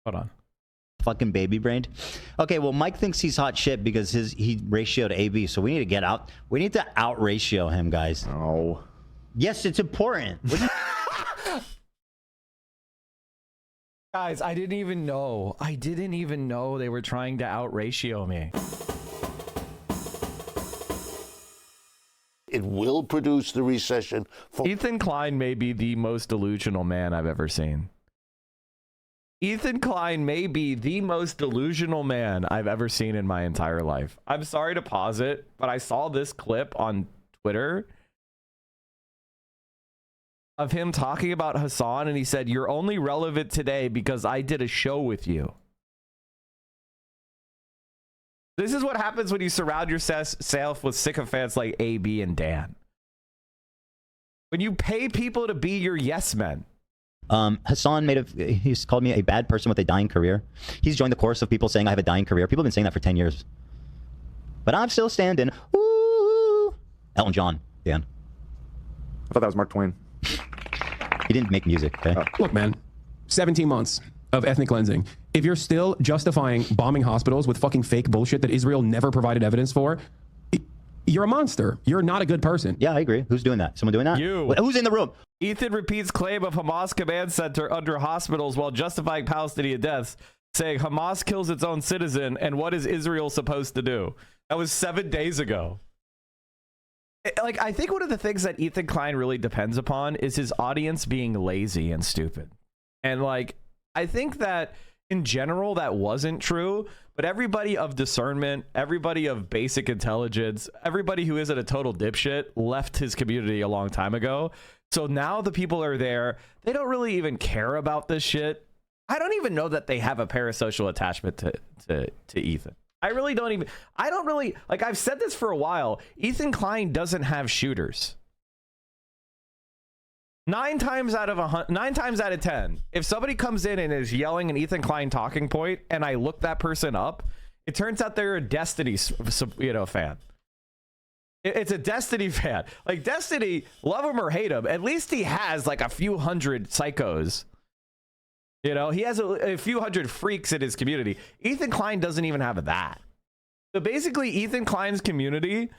Hold on. Fucking baby brained. Okay, well, Mike thinks he's hot shit because he ratioed AB, so we need to get out. We need to out ratio him, guys. Oh. Yes, it's important. Guys, I didn't even know. I didn't even know they were trying to out ratio me. It will produce the recession. Ethan Klein may be the most delusional man I've ever seen. Ethan Klein may be the most delusional man I've ever seen in my entire life. I'm sorry to pause it, but I saw this clip on Twitter of him talking about Hassan, and he said, "You're only relevant today because I did a show with you." This is what happens when you surround yourself with sycophants like AB and Dan. When you pay people to be your yes men. Hassan he's called me a bad person with a dying career. He's joined the chorus of people saying I have a dying career. People have been saying that for 10 years. But I'm still standing. Ooh. Elton John, Dan. I thought that was Mark Twain. He didn't make music, okay? Look, man, 17 months of ethnic cleansing. If you're still justifying bombing hospitals with fucking fake bullshit that Israel never provided evidence for, you're a monster. You're not a good person. Yeah, I agree. Who's doing that? Someone doing that? You. Who's in the room? Ethan repeats claim of Hamas command center under hospitals while justifying Palestinian deaths, saying Hamas kills its own citizen, and what is Israel supposed to do? That was 7 days ago. Like, I think one of the things that Ethan Klein really depends upon is his audience being lazy and stupid. And like, I think that in general that wasn't true, but everybody of discernment, everybody of basic intelligence, everybody who isn't a total dipshit left his community a long time ago. So now the people are there. They don't really even care about this shit. I don't even know that they have a parasocial attachment to Ethan. I don't really, like, I've said this for a while. Ethan Klein doesn't have shooters. 9 times out of 10, if somebody comes in and is yelling an Ethan Klein talking point and I look that person up, it turns out they're a Destiny, fan. It's a Destiny fan. Like, Destiny, love him or hate him, at least he has like a few hundred psychos. You know, he has a few hundred freaks in his community. Ethan Klein doesn't even have that. So basically, Ethan Klein's community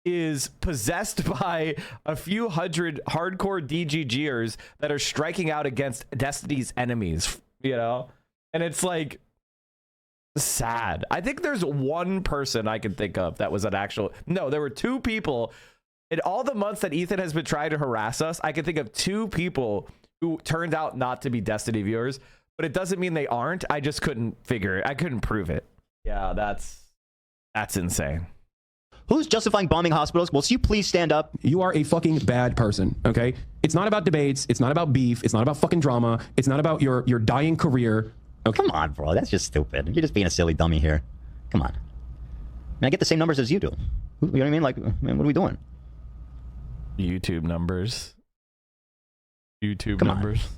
is possessed by a few hundred hardcore DGGers that are striking out against Destiny's enemies, you know? And it's like sad. I think there's one person I can think of that was an actual... No, there were 2 people. In all the months that Ethan has been trying to harass us, I can think of 2 people who turned out not to be Destiny viewers, but it doesn't mean they aren't. I just couldn't figure it. I couldn't prove it. Yeah, that's insane. Who's justifying bombing hospitals? Will you please stand up? You are a fucking bad person, okay? It's not about debates. It's not about beef. It's not about fucking drama. It's not about your dying career. Okay? Come on, bro. That's just stupid. You're just being a silly dummy here. Come on. I get the same numbers as you do. You know what I mean? Like, man, what are we doing? YouTube numbers. YouTube Come numbers. On.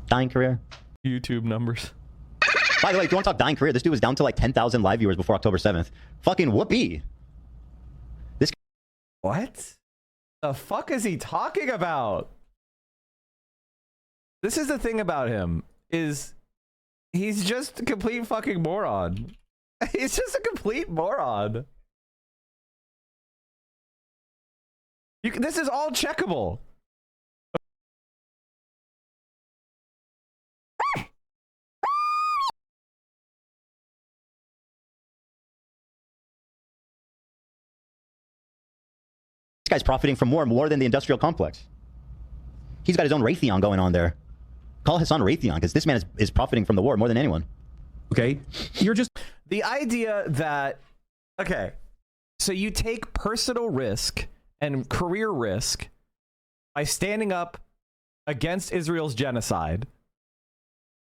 Dying career. YouTube numbers. By the way, if you want to talk dying career, this dude was down to like 10,000 live viewers before October 7th. Fucking whoopee. What the fuck is he talking about? This is the thing about him, is he's just a complete fucking moron. He's just a complete moron. This is all checkable. This guy's profiting from more than the industrial complex. He's got his own Raytheon going on there. Call Hassan Raytheon, because this man is profiting from the war more than anyone. Okay? You're just... The idea that... Okay. So you take personal risk and career risk by standing up against Israel's genocide,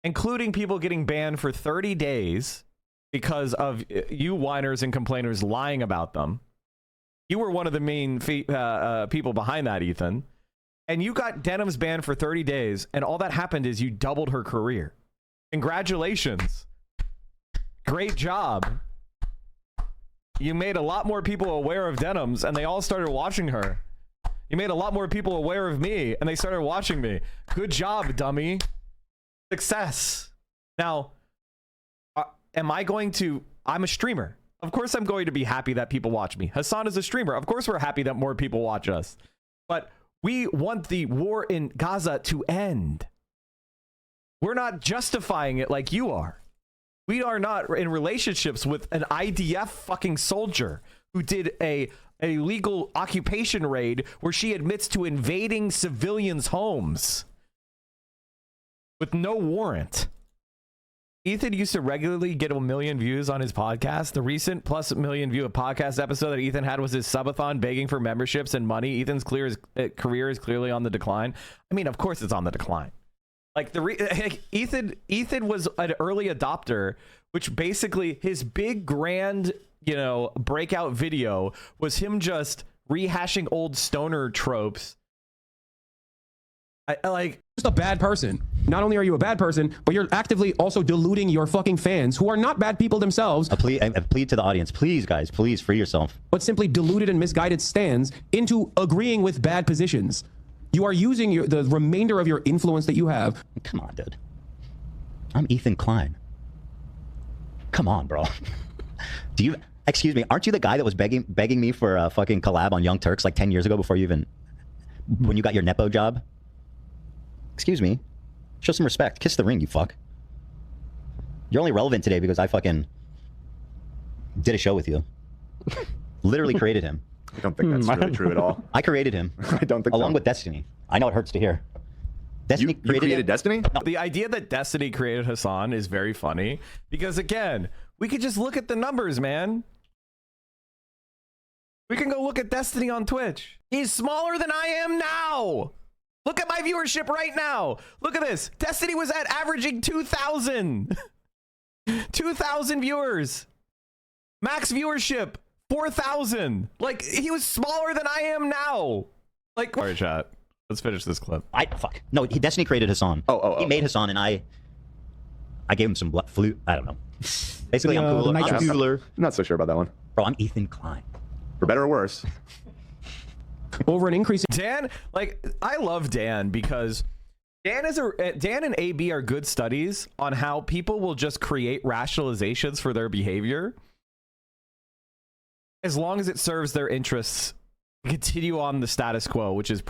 including people getting banned for 30 days because of you whiners and complainers lying about them. You were one of the main people behind that, Ethan. And you got Denim's banned for 30 days, and all that happened is you doubled her career. Congratulations. Great job. You made a lot more people aware of Denim's, and they all started watching her. You made a lot more people aware of me, and they started watching me. Good job, dummy. Success. Now, am I going to, I'm a streamer. Of course I'm going to be happy that people watch me. Hassan is a streamer. Of course we're happy that more people watch us. But we want the war in Gaza to end. We're not justifying it like you are. We are not in relationships with an IDF fucking soldier who did a illegal occupation raid where she admits to invading civilians' homes with no warrant. Ethan used to regularly get 1 million views on his podcast. The recent plus 1 million view podcast episode that Ethan had was his subathon begging for memberships and money. Ethan's career is clearly on the decline. I mean, of course it's on the decline. Like Ethan was an early adopter, which basically his big grand, you know, breakout video was him just rehashing old stoner tropes. I like just a bad person. Not only are you a bad person, but you're actively also deluding your fucking fans who are not bad people themselves. I plead to the audience, please, guys, please free yourself. But simply deluded and misguided stands into agreeing with bad positions. You are using the remainder of your influence that you have. Come on, dude. I'm Ethan Klein. Come on, bro. Excuse me, aren't you the guy that was begging me for a fucking collab on Young Turks like 10 years ago when you got your Nepo job? Excuse me. Show some respect. Kiss the ring, you fuck. You're only relevant today because I fucking did a show with you. Literally created him. I don't think that's really true at all. I created him. I don't think along so. with Destiny. I know it hurts to hear. Destiny You created Destiny? No. the idea that Destiny created Hassan is very funny because, again, we could just look at the numbers, man. We can go look at Destiny on Twitch. He's smaller than I am now. Look at my viewership right now. Look at this. Destiny was at averaging 2,000. 2,000 viewers. Max viewership, 4,000. Like, he was smaller than I am now. Like, all right, chat. Let's finish this clip. Fuck. No, Destiny created Hassan. He made Hassan, and I gave him some flute. I don't know. Basically, I'm cooler. I'm cooler. I'm not so sure about that one. Bro, I'm Ethan Klein. For better or worse. Over an increase in Dan, like, I love Dan because Dan and AB are good studies on how people will just create rationalizations for their behavior as long as it serves their interests. Continue on the status quo, which is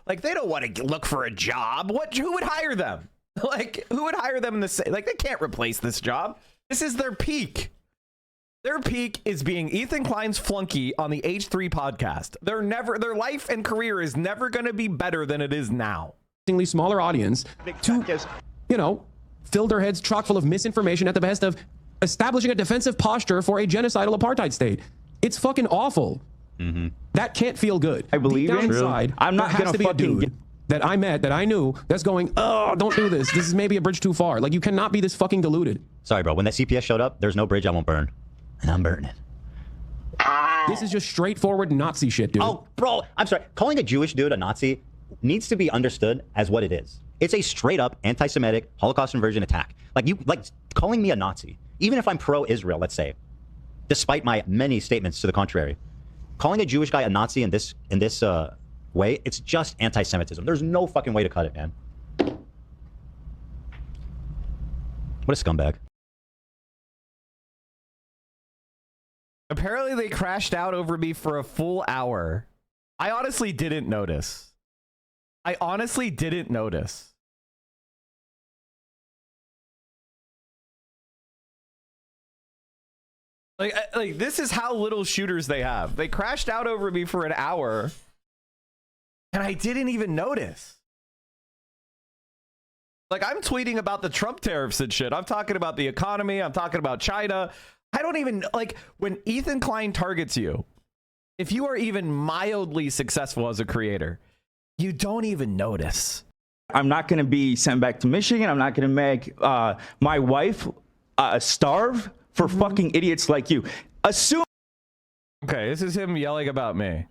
like, they don't want to look for a job. Who would hire them? Like, who would hire them in the like, they can't replace this job. This is their peak. Their peak is being Ethan Klein's flunky on the H3 podcast. Their life and career is never going to be better than it is now. Smaller audience to, you know, fill their heads chock full of misinformation at the behest of establishing a defensive posture for a genocidal apartheid state. It's fucking awful. Mm-hmm. That can't feel good. I believe Deep down it. inside, I'm not there has gonna to be a fucking dude that I met, that I knew, that's going, oh, don't do this. This is maybe a bridge too far. Like, you cannot be this fucking deluded. Sorry, bro. When that CPS showed up, there's no bridge I won't burn. And I'm burning it. This is just straightforward Nazi shit, dude. Oh, bro, I'm sorry. Calling a Jewish dude a Nazi needs to be understood as what it is. It's a straight up anti-Semitic Holocaust inversion attack. Like calling me a Nazi, even if I'm pro-Israel, let's say, despite my many statements to the contrary, calling a Jewish guy a Nazi in this way, it's just anti-Semitism. There's no fucking way to cut it, man. What a scumbag. Apparently they crashed out over me for a full hour. I honestly didn't notice. Like, this is how little shooters they have. They crashed out over me for an hour and I didn't even notice. Like, I'm tweeting about the Trump tariffs and shit. I'm talking about the economy. I'm talking about China. I don't even, like, when Ethan Klein targets you, if you are even mildly successful as a creator, you don't even notice. I'm not going to be sent back to Michigan. I'm not going to make my wife starve for fucking idiots like you. Okay, this is him yelling about me.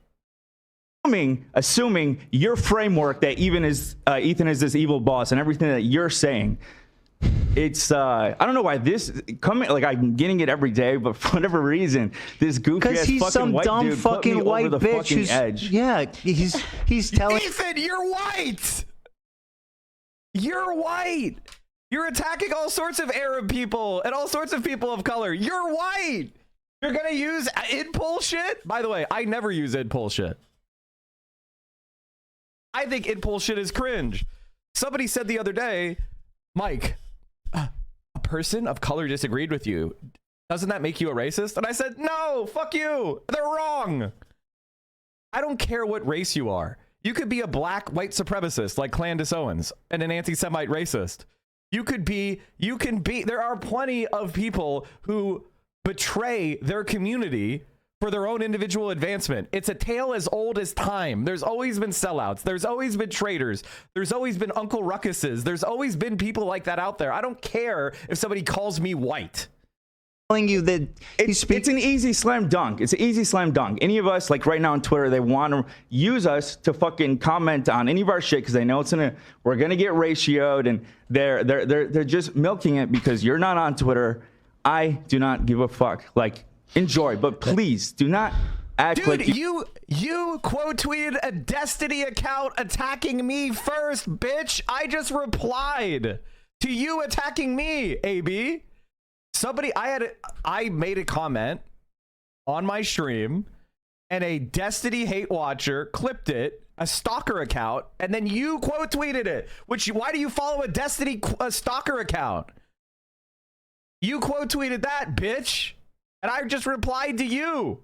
Assuming your framework that Ethan is this evil boss and everything that you're saying. It's I don't know why this coming, like, I'm getting it every day, but for whatever reason, this goofy ass he's fucking some white dumb dude fucking put me white over the bitch fucking who's, edge. yeah, he's telling Ethan, you're white. You're white. You're attacking all sorts of Arab people and all sorts of people of color. You're white. You're gonna use idpol shit? By the way, I never use idpol shit. I think idpol shit is cringe. Somebody said the other day, Mike, a person of color disagreed with you. Doesn't that make you a racist? And I said, no, fuck you. They're wrong. I don't care what race you are. You could be a black white supremacist like Clandis Owens and an anti-Semite racist. You can be, there are plenty of people who betray their community for their own individual advancement. It's a tale as old as time. There's always been sellouts. There's always been traitors. There's always been Uncle Ruckuses. There's always been people like that out there. I don't care if somebody calls me white. Telling you that It's an easy slam dunk. It's an easy slam dunk. Any of us, like right now on Twitter, they want to use us to fucking comment on any of our shit because they know we're gonna get ratioed, and they're just milking it because you're not on Twitter. I do not give a fuck. Like, enjoy, but please do not act like you quote tweeted a Destiny account attacking me first, bitch. I just replied to you attacking me, AB. I made a comment on my stream and a Destiny hate watcher clipped it, a stalker account, and then you quote tweeted it. Why do you follow a Destiny stalker account? You quote tweeted that, bitch. And I just replied to you.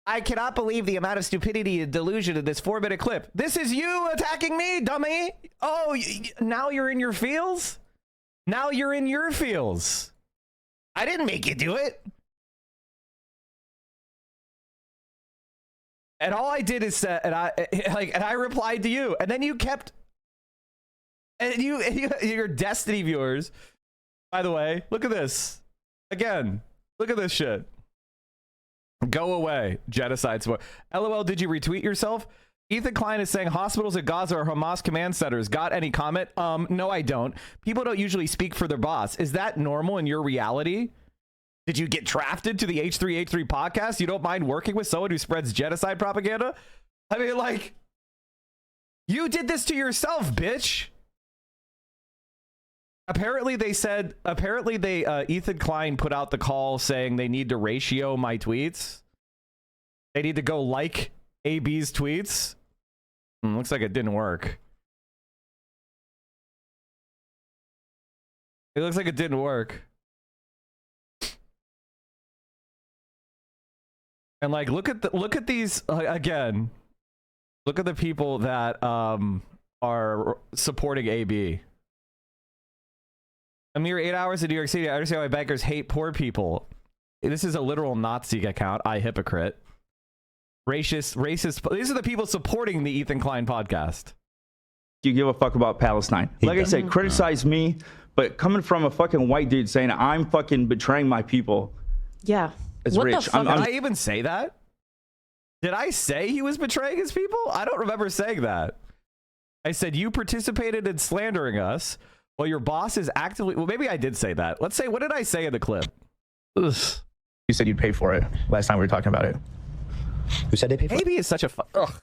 I cannot believe the amount of stupidity and delusion in this 4-minute clip. This is you attacking me, dummy. Oh, now you're in your feels? Now you're in your feels. I didn't make you do it. And all I did is say, and I replied to you, and then you kept, and your Destiny viewers. By the way, look at this. Again, look at this shit. Go away, genocide support. LOL, did you retweet yourself? Ethan Klein is saying hospitals at Gaza are Hamas command centers. Got any comment? No, I don't. People don't usually speak for their boss. Is that normal in your reality? Did you get drafted to the H3H3 podcast? You don't mind working with someone who spreads genocide propaganda? I mean, like, you did this to yourself, bitch. Apparently Ethan Klein put out the call saying they need to ratio my tweets. They need to go like AB's tweets. Looks like it didn't work. It looks like it didn't work. And like, look at these again. Look at the people that are supporting AB. A mere 8 hours in New York City. I understand why bankers hate poor people. This is a literal Nazi account. I hypocrite. Racist. These are the people supporting the Ethan Klein podcast. you give a fuck about Palestine. Like I said, criticize me, but coming from a fucking white dude saying I'm fucking betraying my people. Yeah. It's What the rich. fuck? Did I even say that? Did I say he was betraying his people? I don't remember saying that. I said you participated in slandering us while your boss is actively... Well, maybe I did say that. Let's say, what did I say in the clip? Ugh. You said you'd pay for it last time we were talking about it. Who said they paid for it? AB is such a... Ugh.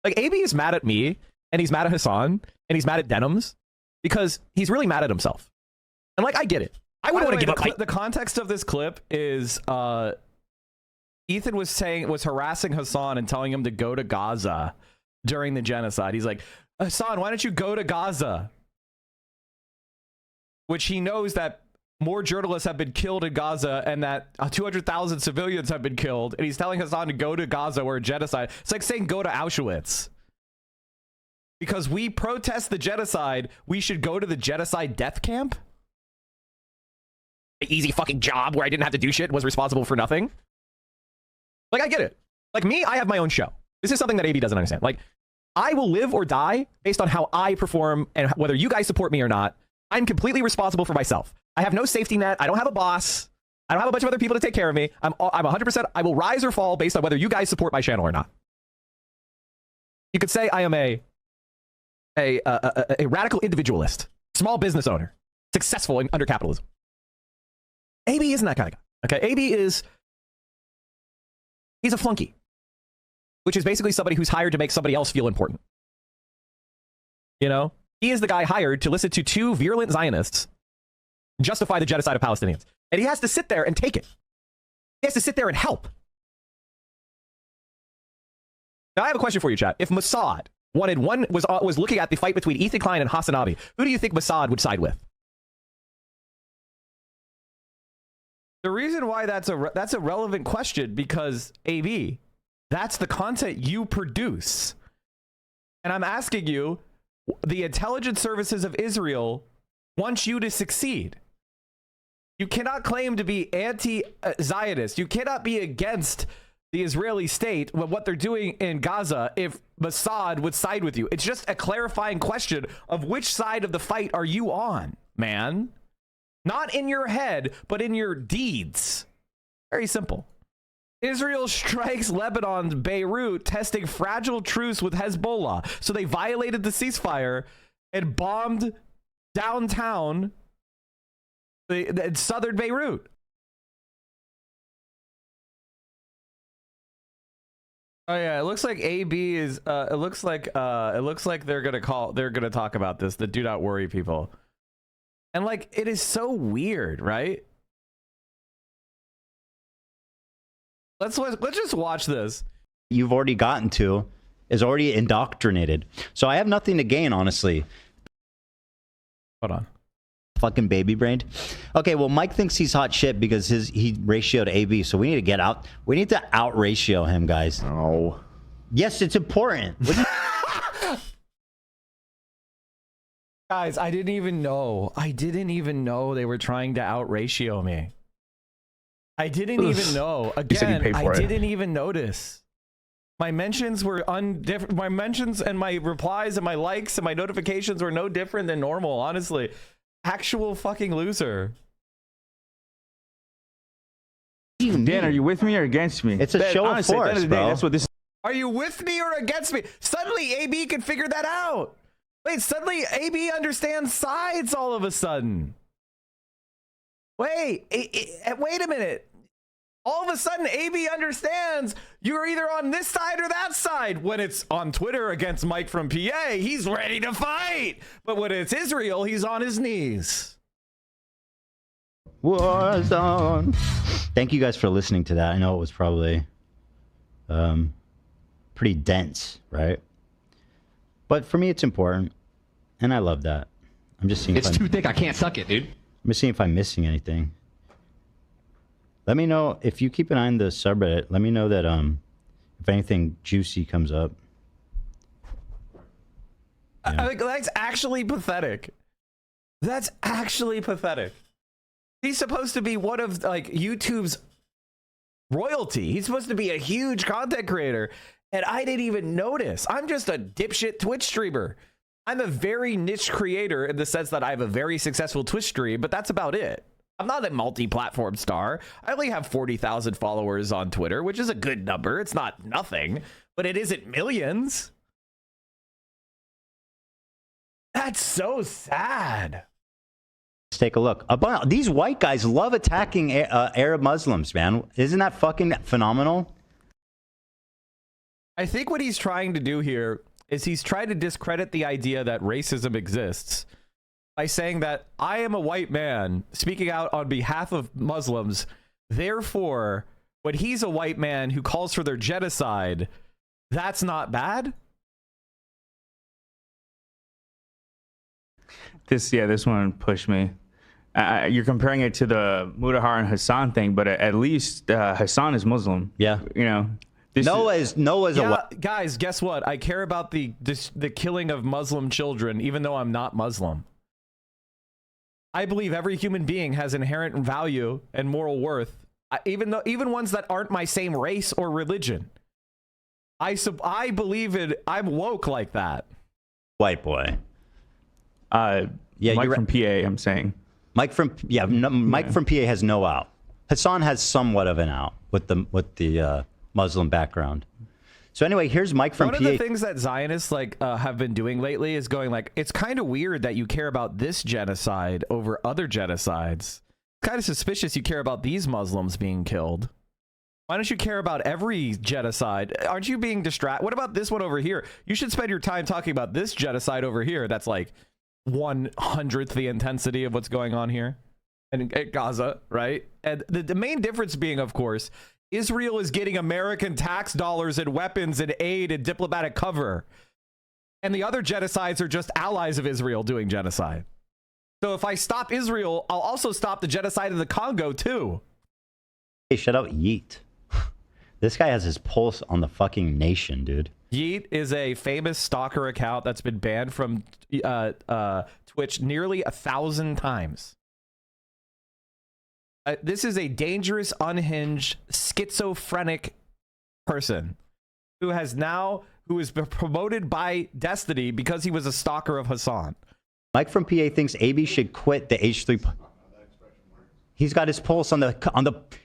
Like, AB is mad at me, and he's mad at Hassan, and he's mad at Denims, because he's really mad at himself. And, like, I get it. I wouldn't want to give up. The context of this clip is Ethan was harassing Hassan and telling him to go to Gaza during the genocide. He's like, Hassan, why don't you go to Gaza? Which he knows that more journalists have been killed in Gaza and that 200,000 civilians have been killed. And he's telling Hassan to go to Gaza where a genocide. It's like saying go to Auschwitz. Because we protest the genocide, we should go to the genocide death camp? An easy fucking job where I didn't have to do shit, was responsible for nothing. Like, I get it. Like, me, I have my own show. This is something that AB doesn't understand. Like, I will live or die based on how I perform and whether you guys support me or not. I'm completely responsible for myself. I have no safety net. I don't have a boss. I don't have a bunch of other people to take care of me. I'm 100%. I will rise or fall based on whether you guys support my channel or not. You could say I am a radical individualist, small business owner, successful under capitalism. AB isn't that kind of guy. Okay, AB he's a flunky, which is basically somebody who's hired to make somebody else feel important. You know, he is the guy hired to listen to two virulent Zionists justify the genocide of Palestinians. And he has to sit there and take it. He has to sit there and help. Now, I have a question for you, chat. If Mossad was looking at the fight between Ethan Klein and Hassan Abi, who do you think Mossad would side with? The reason why that's a relevant question, because AB, that's the content you produce. And I'm asking you, the intelligence services of Israel want you to succeed. You cannot claim to be anti-Zionist. You cannot be against the Israeli state when what they're doing in Gaza if Mossad would side with you. It's just a clarifying question of which side of the fight are you on, man? Not in your head, but in your deeds. Very simple. Israel strikes Lebanon's Beirut, testing fragile truce with Hezbollah. So they violated the ceasefire and bombed downtown the southern Beirut. Oh yeah, it looks like AB is it looks like they're gonna talk about this, the do not worry people. And like, it is so weird, right? Let's just watch this. You've already gotten to is already indoctrinated. So I have nothing to gain, honestly. Hold on. Fucking baby brained. Okay, well, Mike thinks he's hot shit because he ratioed AB, so we need to get out. We need to out ratio him, guys. No. Yes, it's important. Guys, I didn't even know they were trying to out ratio me. I didn't even know. Again, I didn't even notice. My mentions were undifferent. My mentions and my replies and my likes and my notifications were no different than normal, honestly. Actual fucking loser. Dan, are you with me or against me? It's a show of force, bro. That's what this is. Are you with me or against me? Suddenly AB can figure that out. Wait, suddenly AB understands sides all of a sudden. Wait a minute. All of a sudden, AB understands you're either on this side or that side. When it's on Twitter against Mike from PA, he's ready to fight. But when it's Israel, he's on his knees. War zone. Thank you guys for listening to that. I know it was probably pretty dense, right? But for me, it's important. And I love that. I'm just seeing it's too thick. I can't suck it, dude. I'm just seeing if I'm missing anything. Let me know if you keep an eye on the subreddit. Let me know that if anything juicy comes up. Yeah. I think that's actually pathetic. That's actually pathetic. He's supposed to be one of like YouTube's royalty. He's supposed to be a huge content creator, and I didn't even notice. I'm just a dipshit Twitch streamer. I'm a very niche creator in the sense that I have a very successful Twitch stream, but that's about it. I'm not a multi-platform star. I only have 40,000 followers on Twitter, which is a good number. It's not nothing, but it isn't millions. That's so sad. Let's take a look. These white guys love attacking Arab Muslims, man. Isn't that fucking phenomenal? I think what he's trying to do here is he's trying to discredit the idea that racism exists by saying that I am a white man speaking out on behalf of Muslims. Therefore, when he's a white man who calls for their genocide, that's not bad. This one pushed me. You're comparing it to the Mudahar and Hassan thing, but at least Hassan is Muslim. Yeah. You know. Noah's a white. Guys, guess what? I care about the killing of Muslim children, even though I'm not Muslim. I believe every human being has inherent value and moral worth, even ones that aren't my same race or religion. I believe it. I'm woke like that. White boy. Yeah, Mike from PA. I'm saying Mike from from PA has no out. Hassan has somewhat of an out with the Muslim background. So anyway, here's Mike from PA. One of the things that Zionists have been doing lately is going like, it's kind of weird that you care about this genocide over other genocides. It's kind of suspicious you care about these Muslims being killed. Why don't you care about every genocide? Aren't you being distracted? What about this one over here? You should spend your time talking about this genocide over here. That's like 1/100th the intensity of what's going on here and at Gaza, right? And the main difference being, of course, Israel is getting American tax dollars and weapons and aid and diplomatic cover. And the other genocides are just allies of Israel doing genocide. So if I stop Israel, I'll also stop the genocide in the Congo too. Hey, shut out Yeet. This guy has his pulse on the fucking nation, dude. Yeet is a famous stalker account that's been banned from Twitch nearly 1,000 times. This is a dangerous, unhinged, schizophrenic person who is promoted by Destiny because he was a stalker of Hassan. Mike from PA thinks AB should quit the H3. He's got his pulse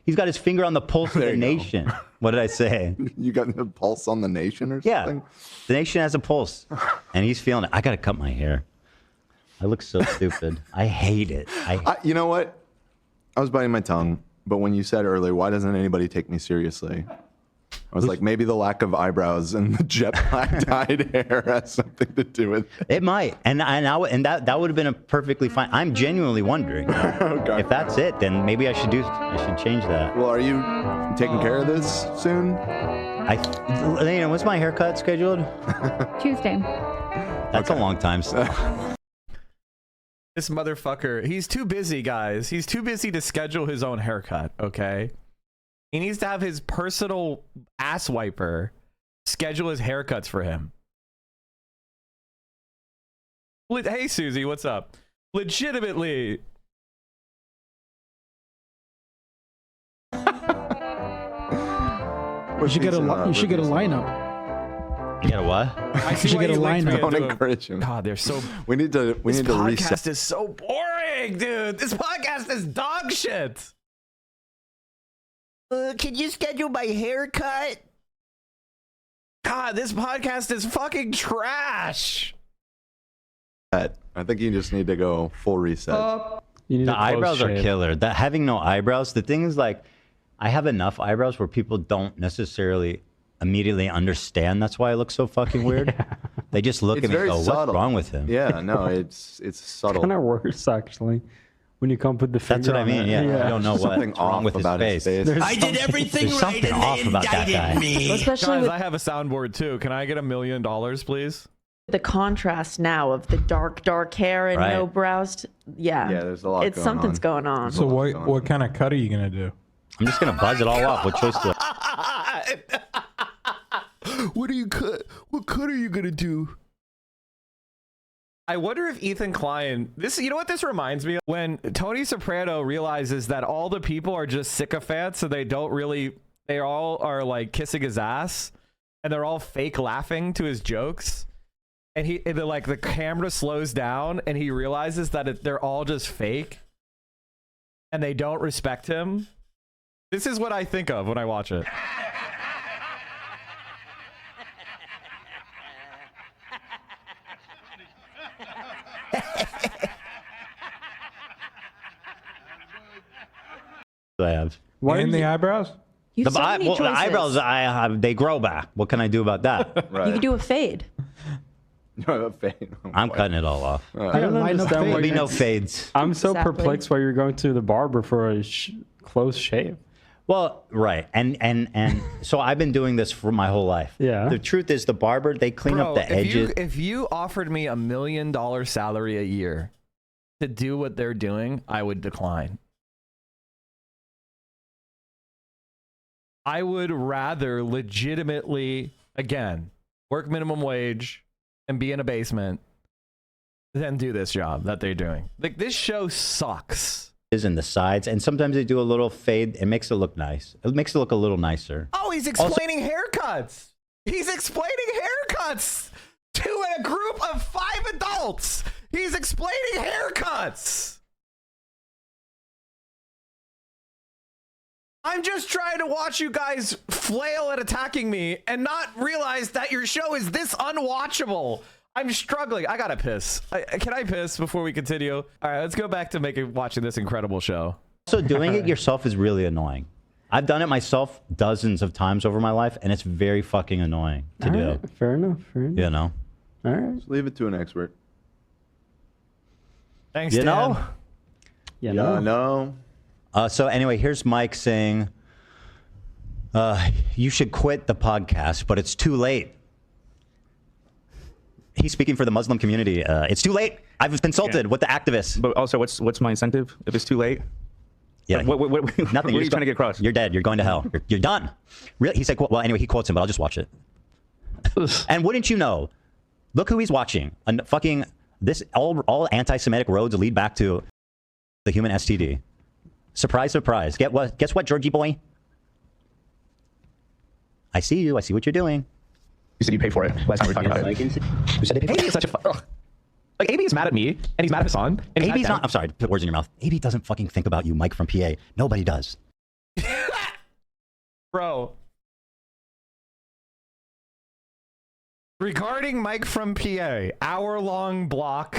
he's got his finger on the pulse of the nation. What did I say? You got the pulse on the nation or something? Yeah. The nation has a pulse. And he's feeling it. I got to cut my hair. I look so stupid. I hate it. You know what? I was biting my tongue, but when you said earlier, why doesn't anybody take me seriously? I was like, maybe the lack of eyebrows and the jet black dyed hair has something to do with it. It might. And that would have been a perfectly fine. I'm genuinely wondering. Okay. If that's it, then maybe I should change that. Well, are you taking care of this soon? Lena, what's my haircut scheduled? Tuesday. That's a long time. This motherfucker, he's too busy, guys. He's too busy to schedule his own haircut, okay? He needs to have his personal ass wiper schedule his haircuts for him. Hey, Susie, what's up? Legitimately. You should get a lineup. You get a what? I see should why get a linked me lineup. Don't into encourage him. God, they're so. We need to This reset. podcast is so boring, dude. This podcast is dog shit. Can you schedule my haircut? God, this podcast is fucking trash. I think you just need to go full reset. The eyebrows are killer. That having no eyebrows, the thing is, like, I have enough eyebrows where people don't necessarily immediately understand that's why I look so fucking weird. They just look It's at me and very go, what's subtle. wrong with him? Yeah, no, it's subtle. Kind of worse, actually, when you come put the finger That's what I on mean. it. Yeah, you don't know what's Something wrong off with his about face. his face. I did everything There's right something and off they about that indicted guy. me. Especially Guys, with I have a soundboard too. Can I get $1 million, please? the contrast now of the dark hair and no Right. brows. Yeah. Yeah, there's a lot It's going something's on. going on. So what kind of cut are you gonna do? I'm just gonna buzz it all off. What choice do I? What cut are you gonna do? I wonder if Ethan Klein, you know what this reminds me of? When Tony Soprano realizes that all the people are just sycophants, so they all are like kissing his ass, and they're all fake laughing to his jokes. And the camera slows down, and he realizes that they're all just fake, and they don't respect him. This is what I think of when I watch it. I have. Why in the eyebrows? You have so many The choices. eyebrows I have, they grow back. What can I do about that? Right. You could do a fade. I'm cutting it all off. I don't understand why There'll be you're. no fades. I'm so Exactly. perplexed why you're going to the barber for a close shave. Well, right, and so I've been doing this for my whole life. Yeah. The truth is, the barber, they clean Bro, up the edges. if you offered me $1 million salary a year to do what they're doing, I would decline. I would rather legitimately, again, work minimum wage and be in a basement than do this job that they're doing. Like, this show sucks. And the sides, and sometimes they do a little fade. It makes it look nice. It makes it look a little nicer. Oh, he's explaining haircuts. He's explaining haircuts to a group of 5 adults. He's explaining haircuts. I'm just trying to watch you guys flail at attacking me and not realize that your show is this unwatchable. I'm struggling. I gotta piss. Can I piss before we continue? All right, let's go back to watching this incredible show. So doing it yourself is really annoying. I've done it myself dozens of times over my life, and it's very fucking annoying to do. Right, fair enough. Fair enough. You know? All right. Just leave it to an expert. Thanks, You Dan. know? Yeah, Yeah, no. no. So anyway, here's Mike saying, you should quit the podcast, but it's too late. He's speaking for the Muslim community. It's too late. I've consulted with the activists. But also, what's my incentive if it's too late? Yeah, What nothing. What are you trying to get across? You're dead. You're going to hell. You're done. Really? He said, well, anyway, he quotes him, but I'll just watch it. And wouldn't you know, look who he's watching. Fucking this, all anti-Semitic roads lead back to the human STD. Surprise, surprise. Guess what, Georgie boy? I see you. I see what you're doing. You said you pay for it last time we were talking about it. Who said they paid? AB is such a like AB is mad at me and he's mad at Hassan. And AB's not. I'm sorry. Put words in your mouth. AB doesn't fucking think about you, Mike from PA. Nobody does. Bro. Regarding Mike from PA, hour-long block.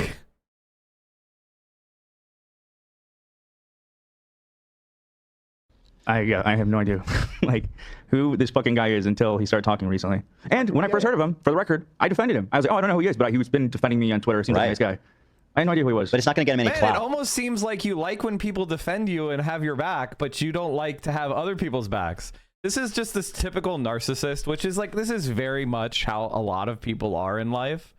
I have no idea, like who this fucking guy is until he started talking recently. And when I first heard of him, for the record, I defended him. I was like, oh, I don't know who he is, but he's been defending me on Twitter. Seems like a nice guy. I had no idea who he was. But it's not going to get him any Man, clout. it almost seems like you like when people defend you and have your back, but you don't like to have other people's backs. This is just this typical narcissist, which is like, this is very much how a lot of people are in life.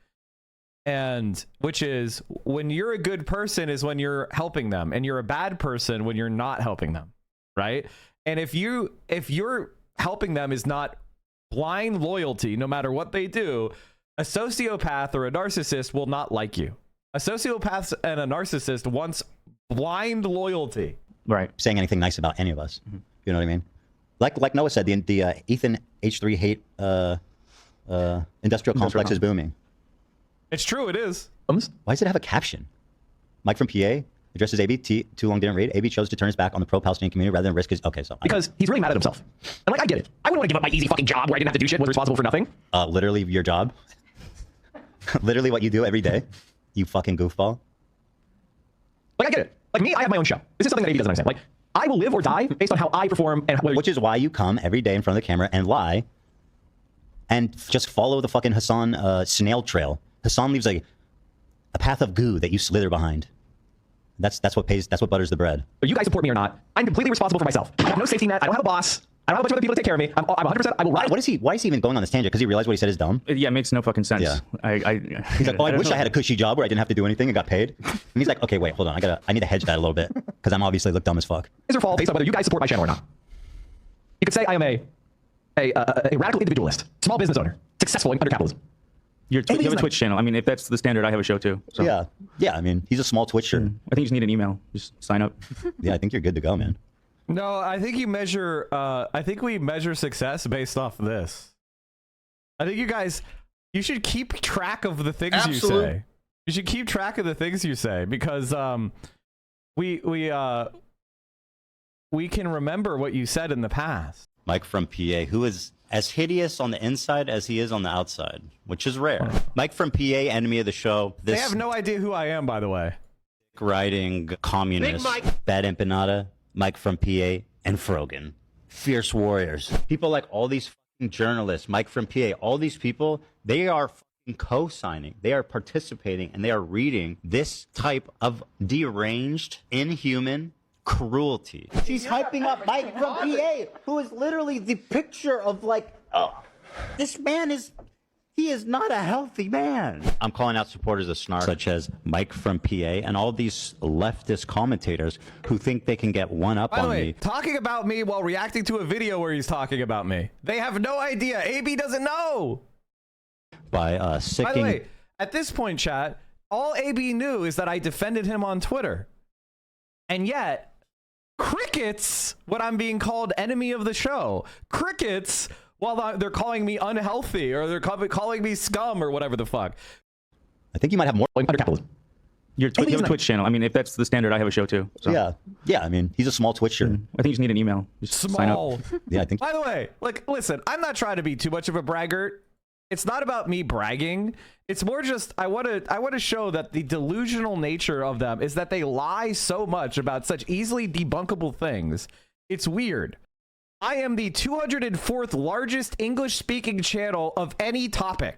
And which is, when you're a good person is when you're helping them, and you're a bad person when you're not helping them, right? And if you're helping them is not blind loyalty, no matter what they do, a sociopath or a narcissist will not like you. A sociopath and a narcissist wants blind loyalty. Right. Saying anything nice about any of us. You know what I mean? Like Noah said, the Ethan H3 hate industrial complex is booming. It's true, it is. Why does it have a caption? Mike from PA addresses AB. Too long didn't read. AB chose to turn his back on the pro-Palestinian community rather than risk his... Okay, so... Because he's really mad at himself. And like, I get it. I wouldn't want to give up my easy fucking job where I didn't have to do shit, was responsible for nothing. Literally your job. Literally what you do every day. You fucking goofball. Like, I get it. Like me, I have my own show. This is something that AB doesn't understand. Like, I will live or die based on how I perform and... Which is why you come every day in front of the camera and lie and just follow the fucking Hassan snail trail. Hassan leaves a path of goo that you slither behind. That's what butters the bread. But you guys support me or not, I'm completely responsible for myself. I have no safety net. I don't have a boss. I don't have a bunch of other people to take care of me. I'm 100%. I will ride. Why is he even going on this tangent? Because he realized what he said is dumb? Yeah, it makes no fucking sense. Yeah. He's like, oh, I wish I had a cushy job where I didn't have to do anything and got paid. And he's like, okay, wait, hold on. I need to hedge that a little bit because I'm obviously look dumb as fuck. Is your fault based on whether you guys support my channel or not? You could say I am a radical individualist, small business owner, successful under capitalism. You have a Twitch channel. I mean, if that's the standard, I have a show too. So. Yeah. I mean, he's a small Twitcher. I think you just need an email. Just sign up. Yeah, I think you're good to go, man. No, I think you measure. I think we measure success based off this. I think you should keep track of the things you say. You should keep track of the things you say because we can remember what you said in the past. Mike from PA, who is as hideous on the inside as he is on the outside, which is rare. Mike from PA, enemy of the show. They have no idea who I am, by the way. Writing communist, bad empanada, Mike from PA, and Frogan. Fierce warriors. People like all these fucking journalists, Mike from PA, all these people, they are fucking co-signing. They are participating and they are reading this type of deranged, inhuman cruelty. She's hyping up Mike from PA, who is literally the picture of like, oh, this man he is not a healthy man. I'm calling out supporters of Snark, such as Mike from PA and all these leftist commentators who think they can get one up on me. Talking about me while reacting to a video where he's talking about me. They have no idea. AB doesn't know. By sicking... By the way, at this point, chat, all AB knew is that I defended him on Twitter. And yet, crickets when I'm being called enemy of the show. Crickets while they're calling me unhealthy or they're calling me scum or whatever the fuck. I think you might have more under capitalism. You have a Twitch channel. I mean, if that's the standard, I have a show too. So. Yeah. I mean, he's a small Twitcher. I think you just need an email. Just sign up. Yeah, I think. By the way, like, listen, I'm not trying to be too much of a braggart. It's not about me bragging. It's more just I want to show that the delusional nature of them is that they lie so much about such easily debunkable things. It's weird. I am the 204th largest English speaking channel of any topic.